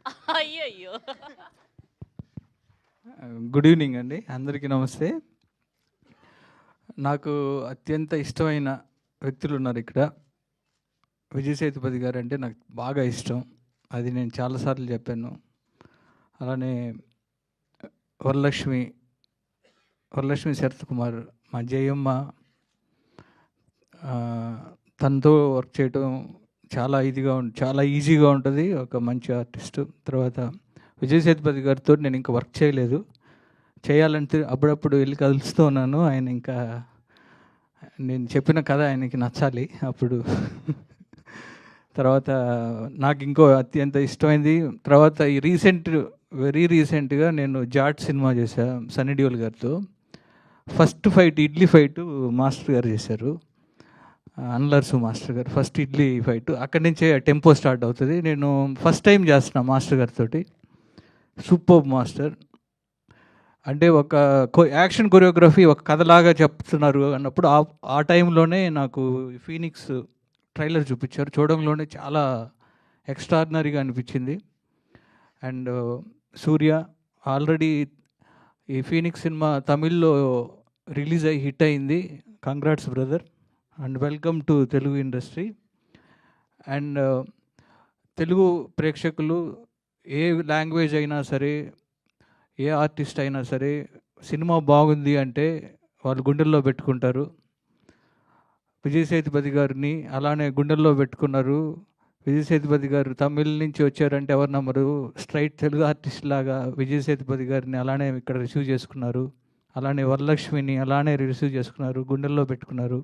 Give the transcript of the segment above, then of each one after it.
అయ్యయ్యో! Good evening అండి, అందరికీ నమస్తే. నాకు అత్యంత ఇష్టమైన వ్యక్తులు ఉన్నారు ఇక్కడ. విజయ్ సేతుపతి గారు అంటే నాకు బాగా ఇష్టం, అది నేను చాలాసార్లు చెప్పాను. అలానే వరలక్ష్మి శరత్ కుమార్, మా జయమ్మ, తనతో వర్క్ చేయటం చాలా ఈజీగా ఉంటుంది. ఒక మంచి ఆర్టిస్టు. తర్వాత విజయ్ సేతుపతి గారితో నేను ఇంకా వర్క్ చేయలేదు, చేయాలంటే అప్పుడప్పుడు వెళ్ళి కలుస్తూ ఉన్నాను. ఆయన ఇంకా నేను చెప్పిన కథ ఆయనకి నచ్చాలి అప్పుడు. తర్వాత నాకు ఇంకో అత్యంత ఇష్టమైంది, తర్వాత ఈ వెరీ రీసెంట్గా నేను జాట్ సినిమా చేశాను సన్నీ డియోల్ గారితో. First fight idli fight master గారు చేశారు, అన్లర్సు మాస్టర్ గారు. ఫస్ట్ ఇడ్లీ ఫైట్ అక్కడి నుంచే టెంపో స్టార్ట్ అవుతుంది. నేను ఫస్ట్ టైం చేస్తున్నా మాస్టర్ గారితో. Super master. అంటే ఒక యాక్షన్ కొరియోగ్రఫీ ఒక కథలాగా చెప్తున్నారు అన్నప్పుడు ఆ టైంలోనే నాకు ఫీనిక్స్ ట్రైలర్ చూపించారు. చూడంలోనే చాలా ఎక్స్ట్రాడినరీగా అనిపించింది. అండ్ సూర్య ఆల్రెడీ ఈ ఫీనిక్స్ సినిమా తమిళ్లో రిలీజ్ అయ్యి హిట్ అయింది. Congrats brother and welcome to Telugu industry. And Telugu ప్రేక్షకులు ఏ లాంగ్వేజ్ అయినా సరే, ఏ ఆర్టిస్ట్ అయినా సరే, సినిమా బాగుంది అంటే వాళ్ళు గుండెల్లో పెట్టుకుంటారు. విజయ్ సేతుపతి గారిని అలానే గుండెల్లో పెట్టుకున్నారు. విజయ్ సేతుపతి గారు తమిళ్ నుంచి వచ్చారంటే ఎవరు నమ్మరు. స్ట్రైట్ తెలుగు ఆర్టిస్ట్ లాగా విజయ్ సేతుపతి గారిని అలానే ఇక్కడ రిసీవ్ చేసుకున్నారు. అలానే వరలక్ష్మిని అలానే రిసీవ్ చేసుకున్నారు, గుండెల్లో పెట్టుకున్నారు.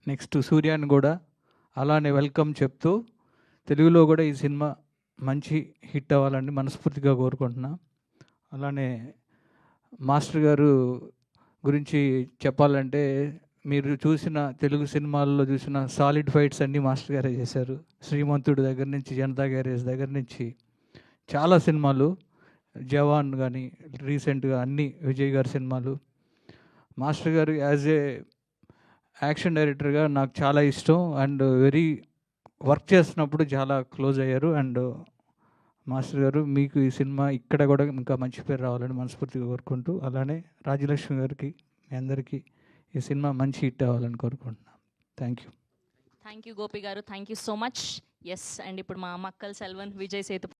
నెక్స్ట్ సూర్యాని కూడా అలానే వెల్కమ్ చెప్తూ తెలుగులో కూడా ఈ సినిమా మంచి హిట్ అవ్వాలని మనస్ఫూర్తిగా కోరుకుంటున్నా. అలానే మాస్టర్ గారు గురించి చెప్పాలంటే, మీరు చూసిన తెలుగు సినిమాల్లో చూసిన సాలిడ్ ఫైట్స్ అన్నీ మాస్టర్ గారే చేశారు. శ్రీమంతుడు దగ్గర నుంచి, జనతా గ్యారేజ్ దగ్గర నుంచి చాలా సినిమాలు, జవాన్ కానీ రీసెంట్గా అన్ని విజయ్ గారి సినిమాలు. మాస్టర్ గారు యాజ్ ఏ యాక్షన్ డైరెక్టర్గా నాకు చాలా ఇష్టం. అండ్ వర్క్ చేస్తున్నప్పుడు చాలా క్లోజ్ అయ్యారు. అండ్ మాస్టర్ గారు, మీకు ఈ సినిమా ఇక్కడ కూడా ఇంకా మంచి పేరు రావాలని మనస్ఫూర్తిగా కోరుకుంటూ, అలానే రాజలక్ష్మి గారికి, మీ అందరికీ ఈ సినిమా మంచి హిట్ అవ్వాలని కోరుకుంటున్నాను. Thank you thank you Gopi గారు, thank you so much. Yes, and ఇప్పుడు మా మక్కల్ సెల్వన్ విజయ్ సేతుపతి